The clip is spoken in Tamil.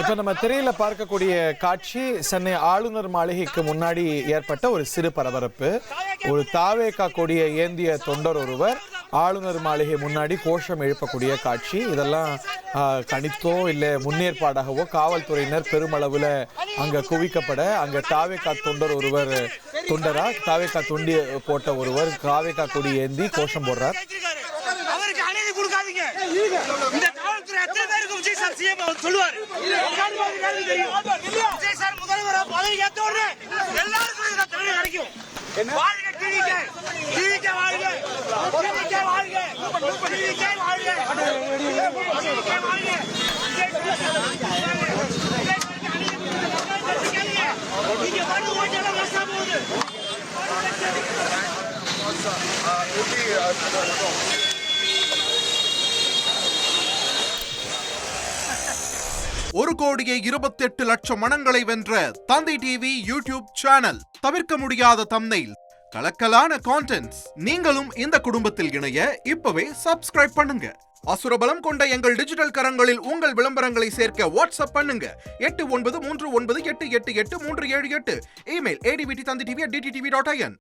இப்ப நம்ம திரையில பார்க்கக்கூடிய காட்சி சென்னை ஆளுநர் மாளிகைக்கு முன்னாடி ஏற்பட்ட ஒரு சிறு பரபரப்பு. ஒரு தாவேகா கொடியை ஏந்திய தொண்டர் ஒருவர் ஆளுநர் மாளிகை முன்னாடி கோஷம் எழுப்பக்கூடிய காட்சி. இதெல்லாம் கணித்தோ இல்லை முன்னேற்பாடாகவோ காவல்துறையினர் பெருமளவுல அங்க குவிக்கப்பட அங்க தாவேகா தொண்டர் ஒருவர் தாவேகா துண்டி போட்ட ஒருவர் தாவேகா கொடி ஏந்தி கோஷம் போடுறார். சொல்லுவார் முதல்வர் பதவி ஏற்ற உடனே எல்லாருக்கும் கிடைக்கும். வாழ்க டிவிக, டிவிக வாழ்க, டிவிக வாழ்க, டிவிக வாழ்க, டிவிக வாழ்க. இங்க வந்து ஓட்டெல்லாம் ரசா போகுது. ஒரு கோடியே 28 லட்சம் மனங்களை வென்ற தந்தி டிவி யூடியூப் சேனல். தவிர்க்க முடியாத தம்ப்நெயில், கலக்கலான கான்டென்ட்ஸ். நீங்களும் இந்த குடும்பத்தில் இணைய இப்பவே சப்ஸ்கிரைப் பண்ணுங்க. அசுரபலம் கொண்ட எங்கள் டிஜிட்டல் கரங்களில் உங்கள் விளம்பரங்களை சேர்க்க வாட்ஸ்அப் பண்ணுங்க. 893988883778. Email advtthanditv@dttv.in.